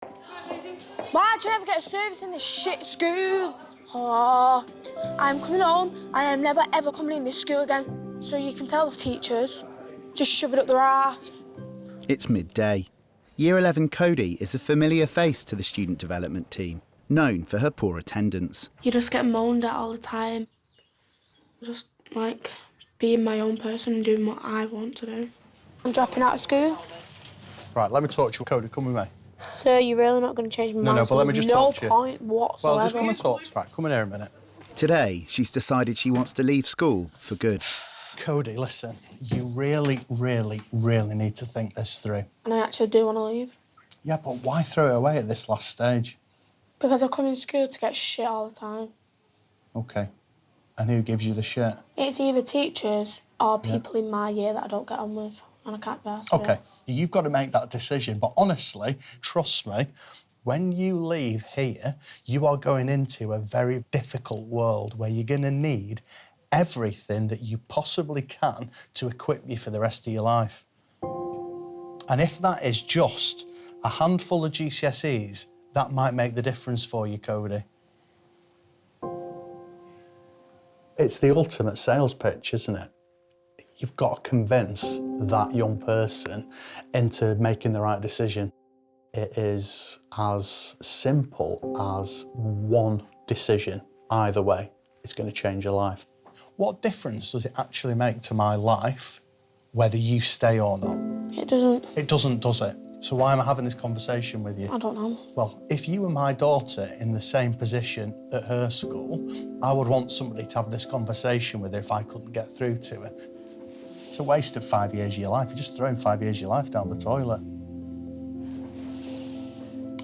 Why do you never get a service in this shit school? Oh, I'm coming home and I'm never ever coming in this school again. So you can tell the teachers, just shove it up their arse. It's midday. Year 11 Cody is a familiar face to the student development team, known for her poor attendance. You just get moaned at all the time. Just, like, being my own person and doing what I want to do. I'm dropping out of school. Right, let me talk to you, Cody. Come with me. Sir, you're really not going to change my mind. No, but let me just talk to you. No point whatsoever. Well, just come and talk to me. Come in here a minute. Today, she's decided she wants to leave school for good. Cody, listen, you really, really, really need to think this through. And I actually do want to leave. Yeah, but why throw it away at this last stage? Because I come in school to get shit all the time. OK. And who gives you the shit? It's either teachers or people in my year that I don't get on with, and I can't be asked for OK, it. you've got to make that decision. But honestly, trust me, when you leave here, you are going into a very difficult world where you're going to need everything that you possibly can to equip you for the rest of your life. And if that is just a handful of GCSEs, that might make the difference for you, Cody. It's the ultimate sales pitch, isn't it? You've got to convince that young person into making the right decision. It is as simple as one decision. Either way, it's going to change your life. What difference does it actually make to my life whether you stay or not? It doesn't. It doesn't, does it? So why am I having this conversation with you? I don't know. Well, if you were my daughter in the same position at her school, I would want somebody to have this conversation with her if I couldn't get through to her. It's a waste of 5 years of your life. You're just throwing 5 years of your life down the toilet.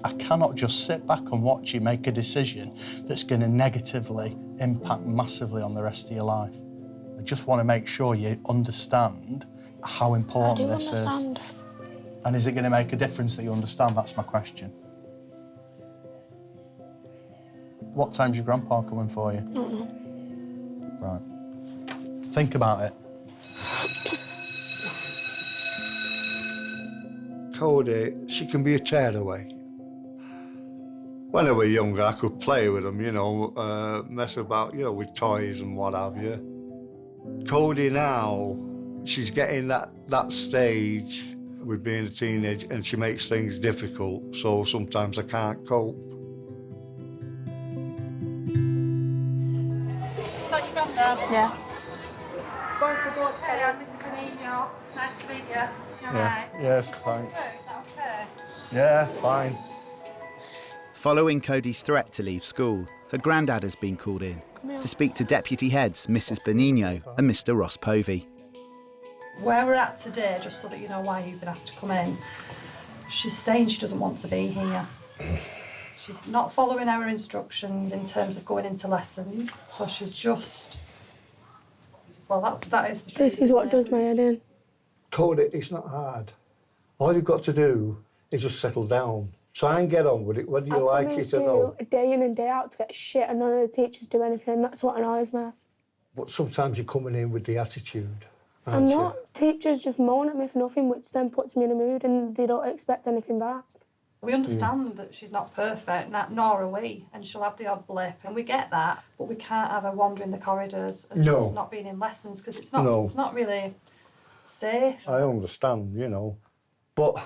I cannot just sit back and watch you make a decision that's going to negatively impact massively on the rest of your life. I just want to make sure you understand how important this is. And is it going to make a difference that you understand? That's my question. What time's your grandpa coming for you? Right. Think about it. Cody, she can be a tearaway. When I was younger, I could play with them, you know, mess about, you know, with toys and what have you. Cody now, she's getting that stage with being a teenage, and she makes things difficult, so sometimes I can't cope. Is that your granddad? Yeah. Going for blood. Hey, I'm Mrs. Benigno. Nice to meet you. You're right. Yes, thanks. Is that okay? Yeah, fine. Following Cody's threat to leave school, her granddad has been called in to speak to deputy heads Mrs. Benigno and Mr. Ross Povey. Where we're at today, just so that you know why you've been asked to come in, she's saying she doesn't want to be here. She's not following our instructions in terms of going into lessons, so she's just... Well, that is the truth. This is what does my head in. Cody, it's not hard. All you've got to do is just settle down. Try and get on with it, whether you like it or not. I day in and day out to get shit, and none of the teachers do anything, and that's what annoys me. But sometimes you're coming in with the attitude. I'm not. Teachers just moan at me for nothing, which then puts me in a mood, and they don't expect anything back. We understand that she's not perfect, nor are we, and she'll have the odd blip, and we get that, but we can't have her wandering the corridors and just not being in lessons, because it's not really safe. I understand, you know, but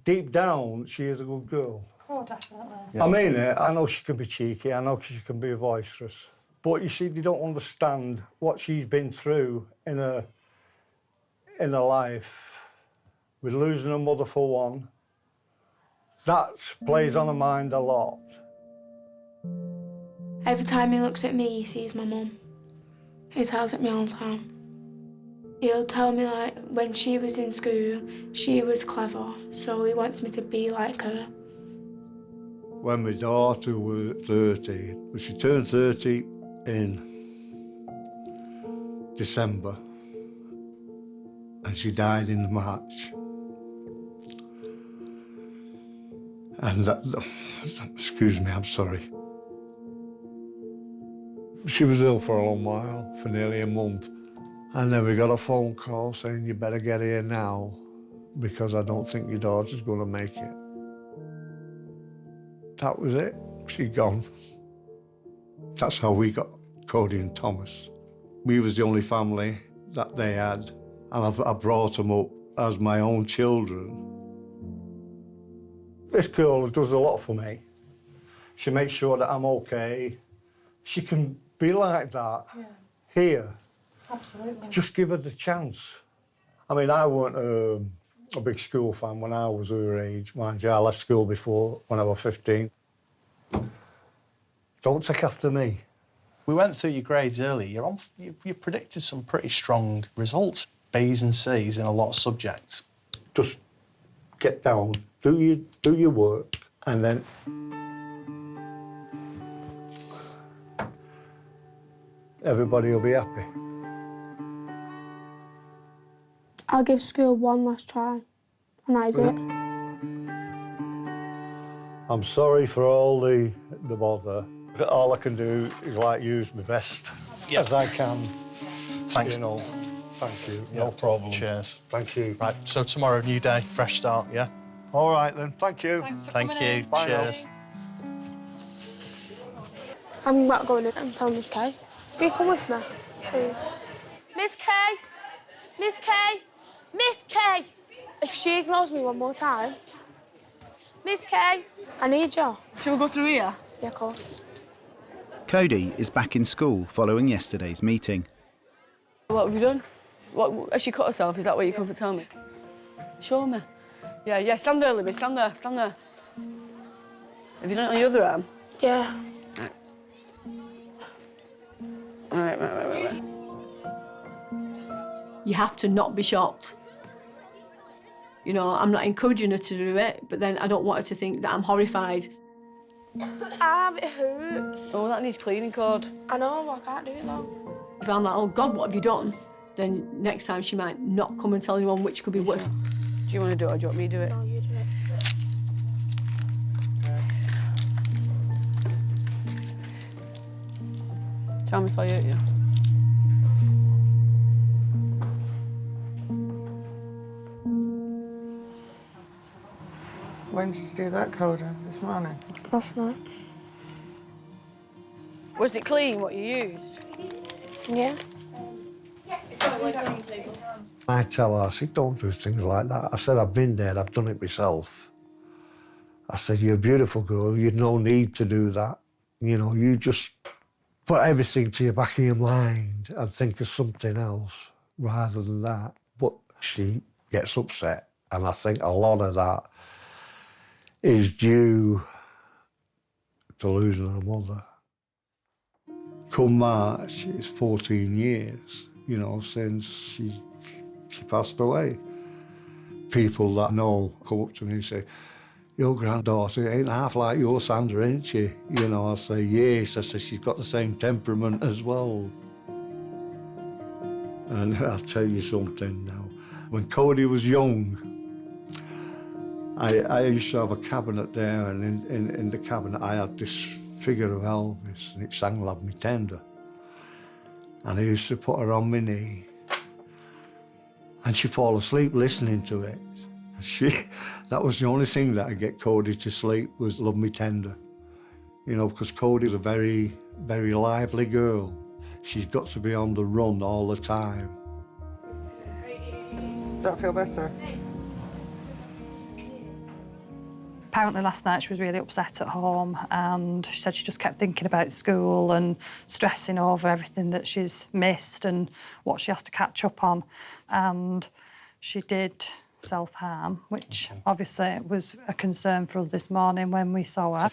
deep down, she is a good girl. Oh, definitely. Yeah. I mean it, I know she can be cheeky, I know she can be boisterous, but you see, they don't understand what she's been through in her life, with losing her mother for one. That plays on her mind a lot. Every time he looks at me, he sees my mum. He tells it me all the time. He'll tell me, like, when she was in school, she was clever, so he wants me to be like her. When my daughter was 30, she turned 30 in December, and she died in March. And excuse me, I'm sorry. She was ill for a long while, for nearly a month. And then we got a phone call saying, you better get here now, because I don't think your daughter's going to make it. that was it. She'd gone. That's how we got Cody and Thomas. We was the only family that they had, and I brought them up as my own children. This girl does a lot for me. She makes sure that I'm okay. She can be like that here. Absolutely. Just give her the chance. I mean, I weren't a big school fan when I was her age. Mind you, I left school before when I was 15. Don't take after me. We went through your grades earlier. You predicted some pretty strong results, B's and C's in a lot of subjects. Just get down, do your work, and then everybody will be happy. I'll give school one last try, and that is it. I'm sorry for all the bother. All I can do is like use my best as I can. Thanks. You know, thank you. Yeah. No problem. Cheers. Thank you. Right, so tomorrow, new day, fresh start, yeah? All right then. Thank you. Thanks for Thank coming you. in. Bye now. Cheers. I'm not going in and tell Miss Kay. Will you come with me, please? Miss Kay! Miss Kay! Miss Kay! If she ignores me one more time, Miss Kay, I need you. Shall we go through here? Yeah, of course. Cody is back in school following yesterday's meeting. What have you done? What, has she cut herself? Is that what you come to tell me? Show me. Yeah, stand there, Libby, stand there. Have you done it on your other arm? Yeah. Right. You have to not be shocked. You know, I'm not encouraging her to do it, but then I don't want her to think that I'm horrified. It hurts. Oh, that needs cleaning cord. I know, I can't do it though. If I'm like, oh God, what have you done? Then next time she might not come and tell anyone, which could be worse. Do you want to do it or do you want me to do it? No, you do it. Tell me if I hurt you. When did you do that, Cody? This morning? Last night. Was it clean, what you used? Yeah. I tell her, I said, don't do things like that. I said, I've been there, I've done it myself. I said, you're a beautiful girl, you'd no need to do that. You know, you just put everything to your back of your mind and think of something else rather than that. But she gets upset, and I think a lot of that is due to losing her mother. Come March, it's 14 years, you know, since she passed away. People that know come up to me and say, your granddaughter ain't half like your Sandra, ain't she? You know, I say, yes. I say, she's got the same temperament as well. And I'll tell you something now. When Cody was young, I used to have a cabinet there, and in the cabinet I had this figure of Elvis, and it sang Love Me Tender. And I used to put her on my knee, and she'd fall asleep listening to it. That was the only thing that would get Cody to sleep, was Love Me Tender. You know, because Cody's a very, very lively girl. She's got to be on the run all the time. Does that feel better? Apparently last night she was really upset at home and she said she just kept thinking about school and stressing over everything that she's missed and what she has to catch up on. And she did self-harm, which obviously was a concern for us this morning when we saw her.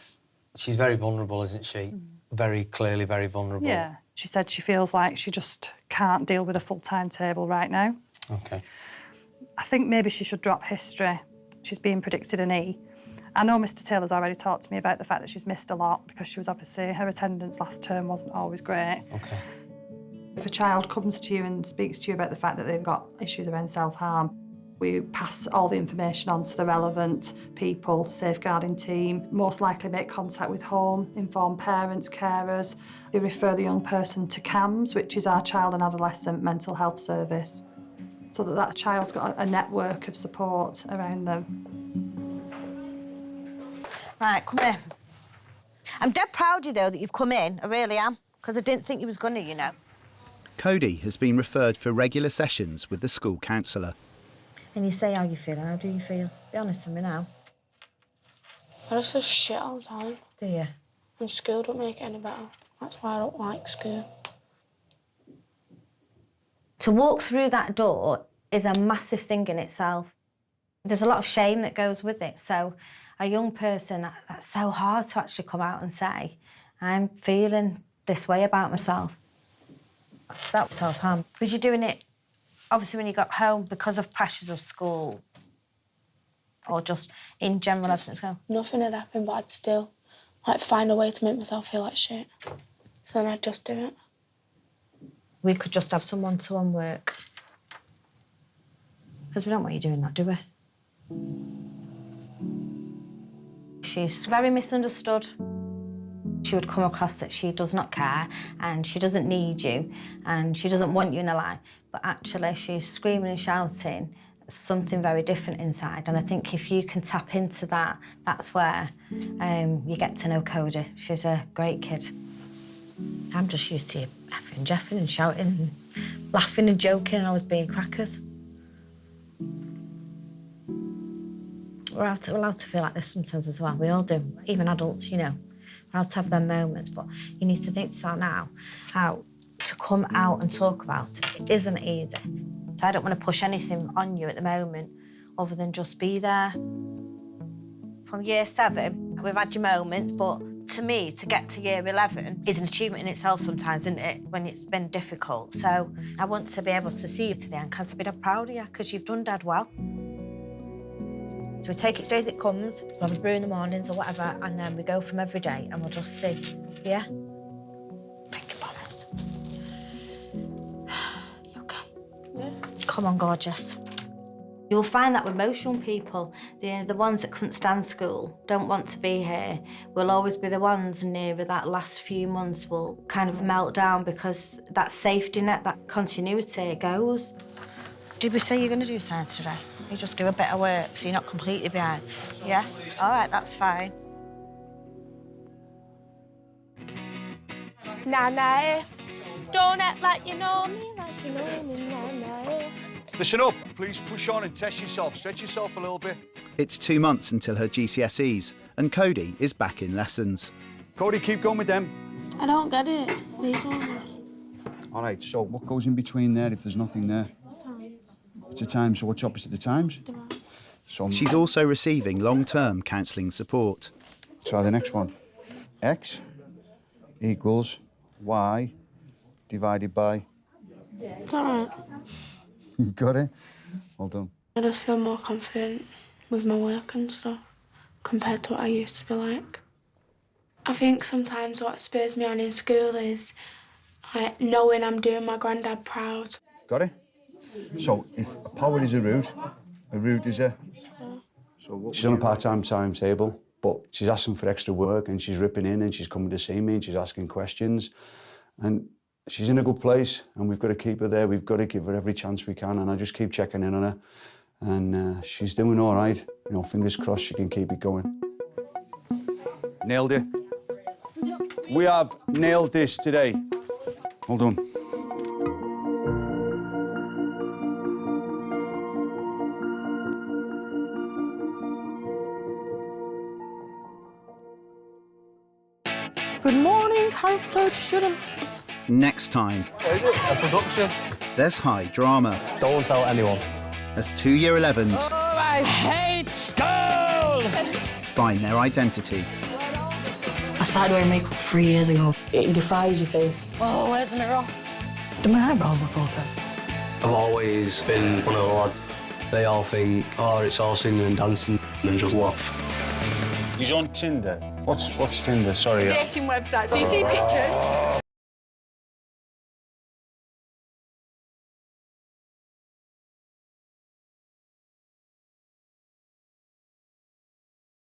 She's very vulnerable, isn't she? Very clearly very vulnerable. Yeah. She said she feels like she just can't deal with a full timetable right now. OK. I think maybe she should drop history. She's being predicted an E. I know Mr Taylor's already talked to me about the fact that she's missed a lot because she was obviously, her attendance last term wasn't always great. OK. If a child comes to you and speaks to you about the fact that they've got issues around self-harm, we pass all the information on to the relevant people, safeguarding team, most likely make contact with home, inform parents, carers. We refer the young person to CAMS, which is our child and adolescent mental health service, so that that child's got a network of support around them. Right, come here. I'm dead proud of you, though, that you've come in. I really am, because I didn't think you was going to, you know. Cody has been referred for regular sessions with the school counsellor. And you say how you feel, and how do you feel? Be honest with me now. I just feel shit all the time. Do you? And school don't make it any better. That's why I don't like school. To walk through that door is a massive thing in itself. There's a lot of shame that goes with it. So a young person, that's so hard to actually come out and say, I'm feeling this way about myself. That was self-harm. Was you doing it, obviously, when you got home because of pressures of school? Or just in general, everything was going? Nothing had happened, but I'd still, like, find a way to make myself feel like shit. So then I'd just do it. We could just have some one-to-one work. Because we don't want you doing that, do we? She's very misunderstood. She would come across that she does not care and she doesn't need you and she doesn't want you in her life. But actually, she's screaming and shouting something very different inside. And I think if you can tap into that, that's where you get to know Cody. She's a great kid. I'm just used to you effing, jeffing and shouting and laughing and joking and always being crackers. We're allowed to feel like this sometimes as well. We all do, even adults, you know. We're allowed to have them moments, but you need to think to yourself now how to come out and talk about it. It isn't easy. So I don't want to push anything on you at the moment other than just be there. From year 7, we've had your moments, but to me, to get to year 11 is an achievement in itself sometimes, isn't it, when it's been difficult. So I want to be able to see you to the end because I'll be dead proud of you because you've done dead well. So we take it each day as it comes, we'll have a brew in the mornings or whatever, and then we go from every day and we'll just see, yeah? Make a promise. You okay? Yeah. Come on, gorgeous. You'll find that with most young people, the ones that couldn't stand school, don't want to be here, will always be the ones near that last few months will kind of melt down because that safety net, that continuity goes. Did we say you're going to do science today? You just do a bit of work so you're not completely behind. Yeah? All right, that's fine. Nana, don't act like you know me, like you know me, Nana. Listen up, please push on and test yourself. Stretch yourself a little bit. It's 2 months until her GCSEs, and Cody is back in lessons. Cody, keep going with them. I don't get it, these ones. All right, so what goes in between there if there's nothing there? It's a time, so what's opposite the times? So she's also receiving long-term counselling support. So the next one, x equals y divided by... It's all right. You've got it? Well done. I just feel more confident with my work and stuff compared to what I used to be like. I think sometimes what spurs me on in school is like knowing I'm doing my granddad proud. Got it? So if a power is a root is a... So what... She's on a part-time timetable, but she's asking for extra work and she's ripping in and she's coming to see me and she's asking questions. And she's in a good place and we've got to keep her there. We've got to give her every chance we can and I just keep checking in on her. And she's doing all right. You know, fingers crossed she can keep it going. Nailed it. We have nailed this today. Well done. Good morning, Hartford students. Next time... What is it? A production? There's high drama. Don't tell anyone. As 2 Year 11s... Oh, I hate school! ...find their identity. I started wearing makeup 3 years ago. It defies your face. Oh, where's the mirror? Do my eyebrows look okay? I've always been one of the lads. They all think, oh, it's all singing and dancing, and just laugh. He's on Tinder. What's Tinder? Sorry. Dating website. So you see pictures.